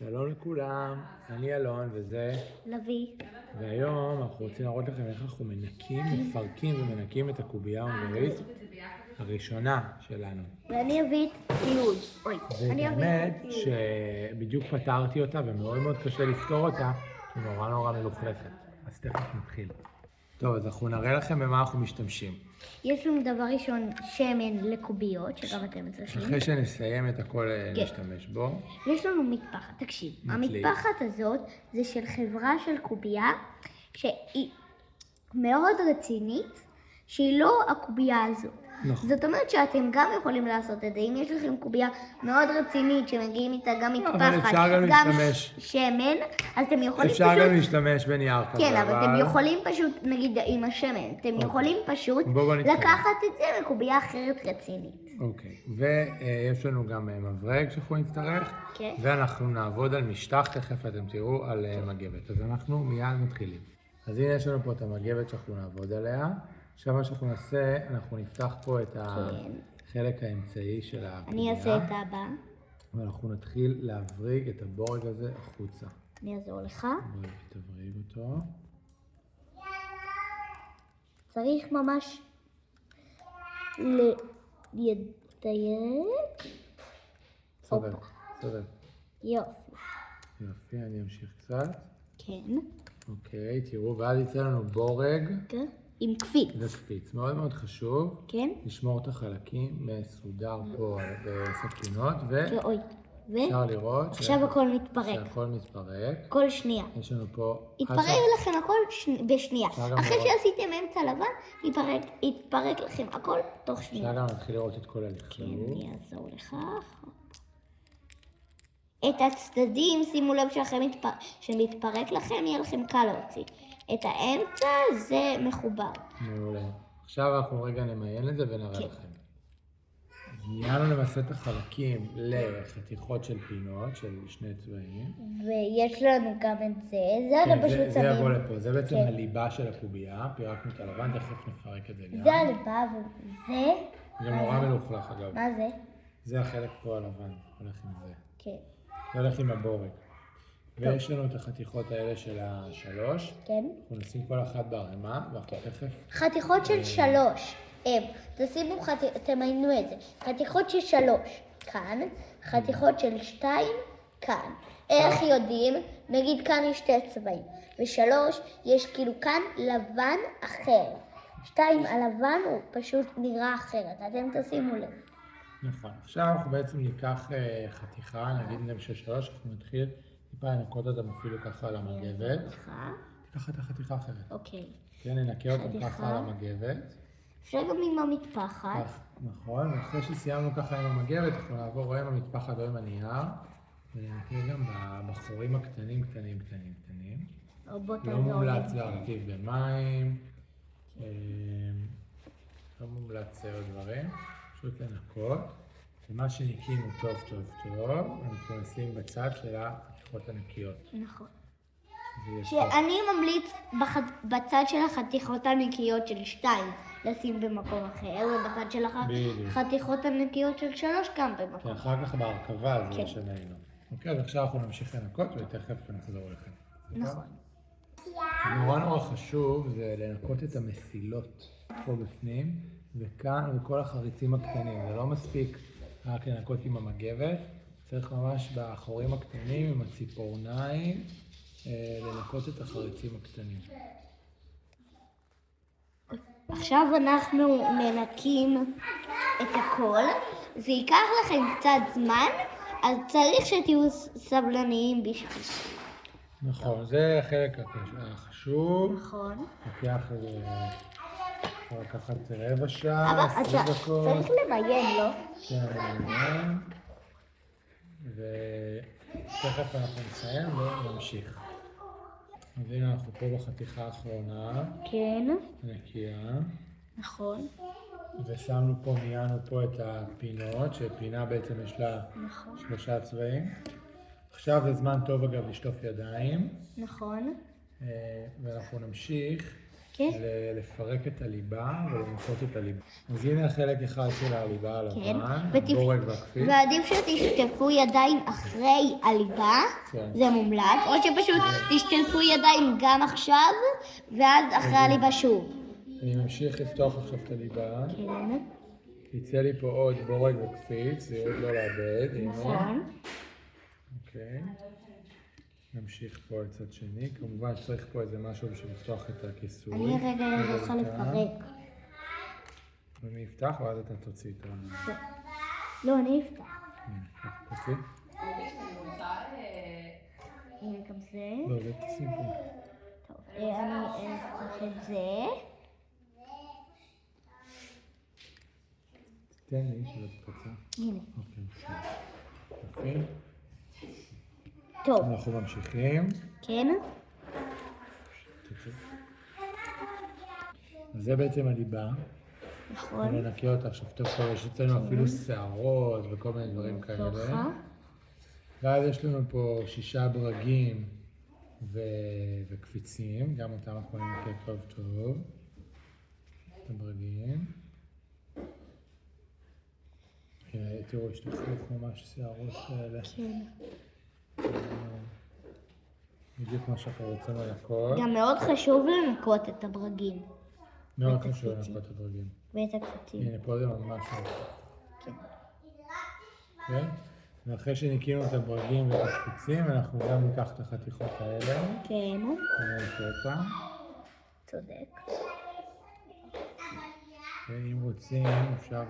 שלום לכולם, אני אלון וזה לוי. והיום אנחנו רוצים להראות לכם איך אנחנו מפרקים ומנקים את הקובייה ההונגרית הראשונה שלנו. ואני אביא את ציוד. ובאמת שבדיוק פתרתי אותה ומאוד מאוד קשה לפתור אותה, היא נורא מלוכלכת. אז תכף נתחיל. טוב, אז אנחנו נראה לכם במה אנחנו משתמשים. יש לנו דבר ראשון שמן לקוביות, שגם אתם צריכים. אחרי שנסיים את הכל נשתמש בו. יש לנו מטפחת, תקשיב. המטפחת הזאת זה של חברה של קובייה, שהיא מאוד רצינית, שהיא לא הקובייה הזאת. נכון. זאת אומרת שאתם גם יכולים לעשות את זה. אם יש לכם קובייה מאוד רצינית שמגיעים איתה גם מטפחת, גם שמן, אז אתם יכולים פשוט... אפשר גם להשתמש בנייר כזה. כן, אבל אתם יכולים פשוט, נגיד עם השמן, אתם יכולים פשוט לקחת את זה לקובייה אחרת רצינית. אוקיי, ויש לנו גם מברג שאנחנו נצטרך, ואנחנו נעבוד על משטח, תכף אתם תראו על מגבת. אז אנחנו מיד מתחילים. אז הנה יש לנו פה את המגבת שאנחנו נעבוד עליה. עכשיו מה שאנחנו נעשה, אנחנו נפתח פה את החלק האמצעי של הקובייה. אני אעשה את הבא. ואנחנו נתחיל להבריג את הבורג הזה החוצה. אני אעזור לך. בואי תבריג אותו. צריך ממש לדייק. סובב. יופי, אני אמשיך קצת. כן. אוקיי, תראו, ואז יצא לנו בורג. כן. עם קפיץ. וקפיץ. מאוד חשוב. כן. לשמור את החלקים מסודר פה בסכינות, אפשר לראות עכשיו הכל מתפרק. שהכל מתפרק. כל שנייה. יש לנו פה... יתפרק לכם הכל בשנייה. אחרי שעשיתם אמצע לבן, יתפרק לכם הכל תוך שנייה. אפשר גם להתחיל לראות את כל הלכלוך. כן, אני אעזור לך. את הצדדים, שימו לב שמתפרק לכם, יהיה לכם קל להוציא. את האמצע זה מחובר. מעולה. עכשיו אנחנו רגע נמיין את זה ונראה לכם. נהיה לנו למעשה את החלקים לחתיכות של פינות של שני צבעים. ויש לנו גם את זה, זה פשוט שמים. זה יבוא לפה, זה בעצם הליבה של הקובייה, פירקנו את הלבן, תכף נפרק את זה גם. זה הליבה וזה... גם נורא מלוכלך אגב. מה זה? זה החלק פה הלבן, הולך עם זה. כן. זה הולך עם הבורג. ויש לנו את החתיכות האלה של השלוש. כן. אנחנו נשים כל אחת בערימה, ואנחנו תכף... חתיכות של שלוש. תמיינו את זה. חתיכות של שלוש כאן, חתיכות של שתיים כאן. איך יודעים? נגיד כאן יש שתי צבעים. ושלוש יש כאילו כאן לבן אחר. שתיים הלבן הוא פשוט נראה אחרת. אתם תשימו לב. נכון. עכשיו אנחנו בעצם ניקח חתיכה, נגיד של שלוש, אנחנו נתחיל טיפה לנקות אותם אפילו ככה על המגבת. תיקח את החתיכה אחרת. אוקיי. כן, ננקה אותם ככה על המגבת. אפשר גם עם המטפחת. נכון, ואחרי שסיימנו ככה עם המגבת, אנחנו נעבור או עם המטפחת או עם הנייר, וננקה גם בחורים הקטנים. לא מומלץ להרכיב במים, לא מומלץ עוד דברים, פשוט לנקות. ומה שניקינו טוב, אנחנו נשים בצד של החתיכות הנקיות. נכון. שאני ממליץ בצד של החתיכות הנקיות של 2 לשים במקום אחר, ובצד של החתיכות הנקיות של 3 גם במקום. כן, אחר כך בהרכבה זה משננו. אוקיי, אז עכשיו אנחנו נמשיך לנקות ותכף נחזור אליכם. נכון. נורא חשוב זה לנקות את המסילות פה בפנים, וכאן וכל החריצים הקטנים. זה לא מספיק רק לנקות עם המגבת, צריך ממש באחורים הקטנים עם הציפורניים, לנקות את החריצים הקטנים. עכשיו אנחנו מנקים את הכל. זה ייקח לכם קצת זמן, אז צריך שתהיו סבלניים בשביל. נכון, זה החלק החשוב. נכון. לוקח לקחת רבע שעה, 20 דקות. צריך למיין, לא? כן, למיין. ותכף אנחנו נסיים ונמשיך. אז הנה אנחנו פה בחתיכה האחרונה. כן. נקייה. נכון. ושמנו פה, מיינו פה את הפינות, שפינה בעצם יש לה 3 צבעים. עכשיו זה זמן טוב אגב לשטוף ידיים. נכון. ואנחנו נמשיך כן. לפרק את הליבה ולנקות את הליבה. אז הנה החלק אחד של הליבה כן. הלבן, הבורג והקפיץ. ועדיף שתשטפו ידיים אחרי הליבה, כן. זה מומלץ, או שפשוט תשטפו ידיים גם עכשיו, ואז אחרי הליבה שוב. אני ממשיך לפתוח עכשיו את הליבה. כן. יצא לי פה עוד בורג וקפיץ, זהירות לא לאבד. נכון. אוקיי. נמשיך פה לצד שני. כמובן צריך פה איזה משהו בשביל לפתוח את הכיסוי. אני רגע אעזור לך לפרק. אני יפתח ואז אתה תוציא את ה... לא, אני אפתח. תוציא? הנה גם זה. לא, זה תשים פה. טוב, אני אפתח את זה. תן לי שזה תפצע. הנה. אוקיי, בסדר. יופי. טוב. אנחנו ממשיכים. כן. אז זה בעצם הליבה. נכון. אני נקי אותה עכשיו טוב טוב, יש אצלנו אפילו שערות וכל מיני דברים כאלה. ואז יש לנו פה 6 ברגים וקפיצים, גם אותם אנחנו נקי טוב טוב. את הברגים. תראו, יש לכלוך ממש שערות כאלה. כן. בדיוק מה שאנחנו רוצים לנקות. גם מאוד חשוב לנקות את הברגים. מאוד חשוב לנקות את הברגים. ואת הקפיצים. הנה, פה זה ממש לא. כן. כן? ואחרי שניקינו את הברגים ואת הקפיצים, אנחנו גם ניקח את החתיכות האלה. כן. ונעשה אותם. צודק. ואם רוצים, אפשר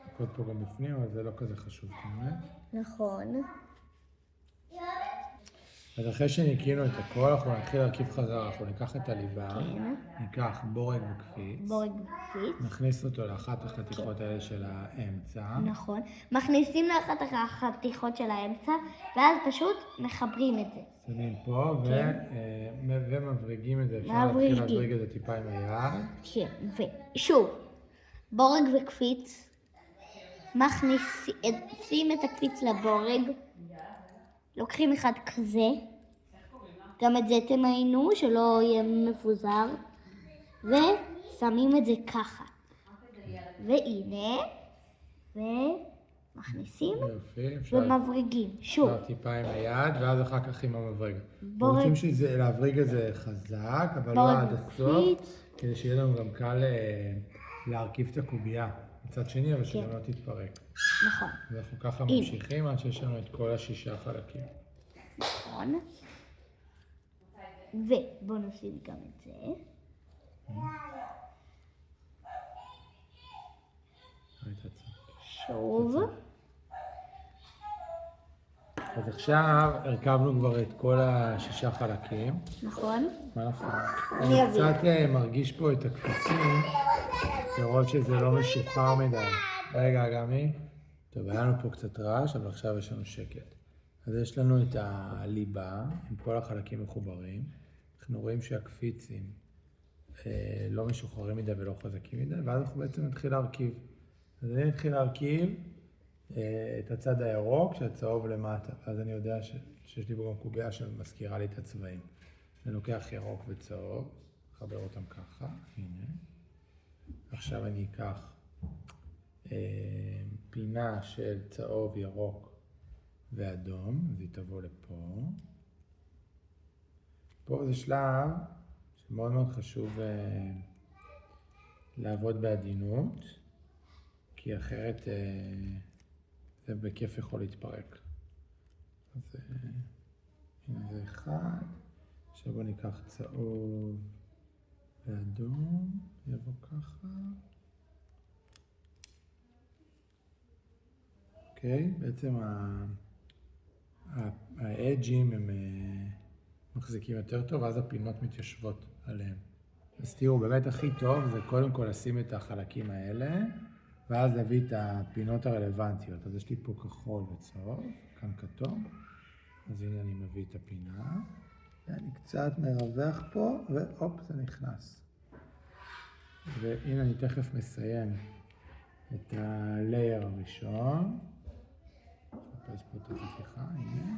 לנקות פה גם בפנים, אבל זה לא כזה חשוב, באמת. נכון. אז אחרי שניקינו את הכל, אנחנו נתחיל להרכיב חזרה. אנחנו ניקח את הליבה, כן. ניקח בורג וקפיץ, בורג וקפיץ. נכניס אותו לאחת החתיכות האלה של האמצע. נכון. מכניסים לאחת החתיכות של האמצע, ואז פשוט מחברים את זה. שמים פה ומבריגים את זה. אפשר להתחיל להבריג את זה טיפה עם היד. כן, ושוב, בורג וקפיץ, מכניסים את הקפיץ לבורג, לוקחים אחד כזה, גם את זה תמיינו, שלא יהיה מפוזר, ושמים את זה ככה. והנה, ומכניסים ומבריגים. שוב. טיפה עם היד, ואז אחר כך עם המבריג. רוצים להבריג את זה חזק, אבל לא עד הסוף, כדי שיהיה לנו גם קל להרכיב את הקובייה. מצד שני, אבל שגם לא תתפרק. נכון. ואנחנו ככה ממשיכים עד שיש לנו את כל 6 חלקים. נכון. ובואו נשים גם את זה. שוב. אז עכשיו הרכבנו כבר את כל 6 חלקים. נכון. מה נכון? אני אני קצת מרגיש פה את הקפיצים, לראות שזה לא משוחרר מדי. רגע, גמי. טוב, היה לנו פה קצת רעש, אבל עכשיו יש לנו שקט. אז יש לנו את הליבה, עם כל החלקים מחוברים. אנחנו רואים שהקפיצים לא משוחררים מדי ולא חזקים מדי, ואז אנחנו בעצם נתחיל להרכיב. אז אני נתחיל להרכיב את הצד הירוק, שהצהוב למטה, ואז אני יודע שיש לי פה גם קובייה שמזכירה לי את הצבעים. אני לוקח ירוק וצהוב, אחבר אותם ככה, הנה. עכשיו אני אקח פינה של צהוב, ירוק ואדום, אז היא תבוא לפה. פה זה שלב שמאוד מאוד חשוב לעבוד בעדינות, כי אחרת זה בכיף יכול להתפרק. אז הנה זה אחד, עכשיו בוא ניקח צהוב ואדום, יבוא ככה. אוקיי, בעצם האדג'ים הם מחזיקים יותר טוב, ואז הפינות מתיישבות עליהם. אז תראו, באמת הכי טוב זה קודם כל לשים את החלקים האלה, ואז להביא את הפינות הרלוונטיות. אז יש לי פה כחול וצהוב, כאן כתום. אז הנה אני מביא את הפינה. ואני קצת מרווח פה, והופ, זה נכנס. והנה אני תכף מסיים את הלייר הראשון. נחפש פה את החתיכה, הנה.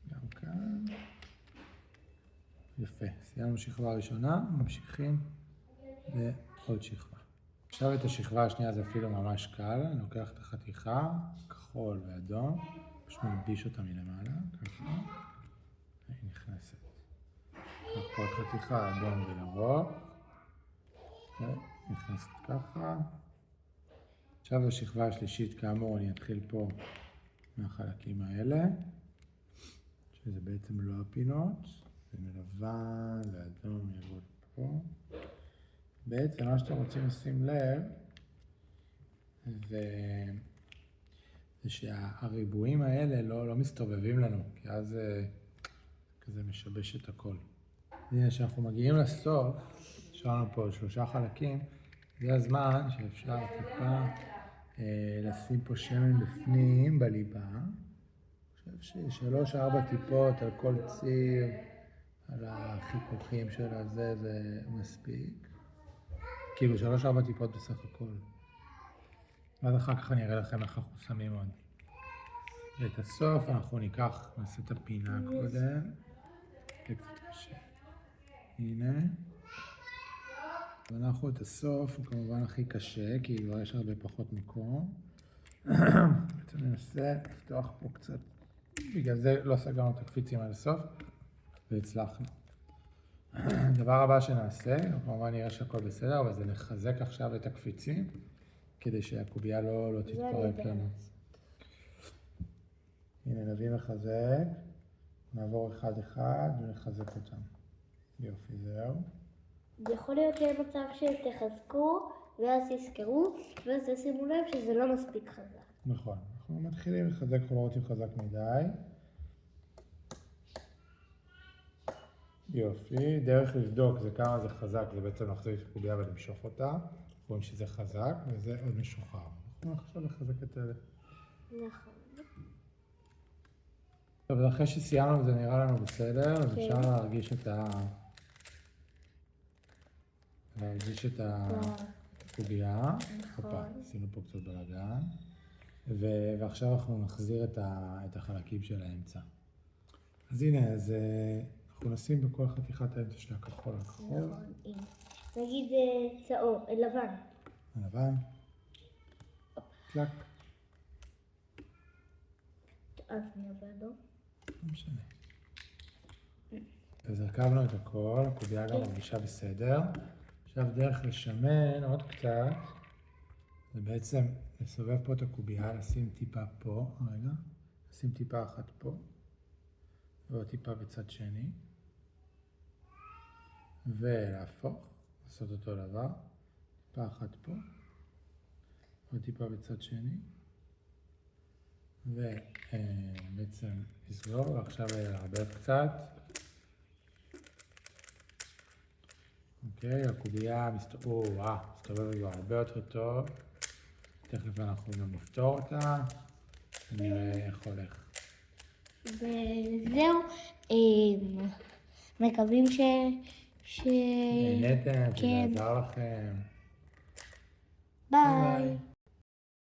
גם כאן. יפה, סיימנו שכבה ראשונה, ממשיכים לעוד שכבה. עכשיו את השכבה השנייה זה אפילו ממש קל, אני לוקח את החתיכה, כחול ואדום, פשוט מלביש אותה מלמעלה, ככה, והיא נכנסת. קח פה את חתיכה אדום וירוק, ונכנסת ככה. עכשיו בשכבה השלישית, כאמור, אני אתחיל פה מהחלקים האלה, שזה בעצם לא הפינות, זה מלבן ואדום ירוק פה. בעצם מה שאתם רוצים לשים לב זה שהריבועים האלה לא מסתובבים לנו, כי אז זה כזה משבש את הכל. הנה, כשאנחנו מגיעים לסוף, יש לנו פה 3 חלקים, זה הזמן שאפשר טיפה לשים פה שמן בפנים בליבה. אני חושב ש3-4 טיפות על כל ציר, על החיכוכים של הזה, זה מספיק. כאילו 3-4 טיפות בסך הכל. ואז אחר כך אני אראה לכם איך אנחנו שמים עוד. ואת הסוף אנחנו נעשה את הפינה קודם. זה קצת קשה. הנה. ואנחנו את הסוף הוא כמובן הכי קשה, כי כבר יש הרבה פחות מקום. בעצם ננסה לפתוח פה קצת. בגלל זה לא סגרנו את הקפיצים עד הסוף, והצלחנו. הדבר הבא שנעשה, כמובן נראה שהכל בסדר, אבל זה לחזק עכשיו את הקפיצים, כדי שהקובייה לא תתפרק לנו. הנה, נביא מחזק, נעבור אחד ונחזק אותם. יופי, זהו. יכול להיות שיהיה מצב שתחזקו, ואז תזכרו, ואז תשימו לב שזה לא מספיק חזק. נכון, אנחנו מתחילים לחזק, אנחנו לא רוצים חזק מדי. יופי, דרך לבדוק זה כמה זה חזק, זה בעצם להחזיק את הקובייה ולמשוך אותה. רואים שזה חזק וזה עוד משוחרר. אנחנו עכשיו לחזק את אלה. נכון. טוב, אחרי שסיימנו זה נראה לנו בסדר, אז אפשר להרגיש את הקובייה. נכון. עשינו פה קצת בלגן. ועכשיו אנחנו נחזיר את החלקים של האמצע. אז הנה, אנחנו נשים בכל חתיכת האמצע של הכחול. נכון, הנה. נגיד צהוב, לבן. לבן. קלק. אז מי עבדו? לא משנה. אז הרכבנו את הכל, הקובייה גם מרגישה בסדר. עכשיו דרך לשמן עוד קצת, זה בעצם לסובב פה את הקובייה, לשים טיפה פה, רגע, לשים טיפה אחת פה, ועוד טיפה בצד שני, ולהפוך, לעשות אותו דבר, טיפה אחת פה, עוד טיפה בצד שני, ובעצם לסגור, ועכשיו לערבב קצת. אוקיי, הקובייה מסתובבת כבר הרבה יותר טוב. תכף אנחנו גם נפתור אותה, ונראה איך הולך. וזהו, מקווים נהנתם, שזה עזר לכם. ביי.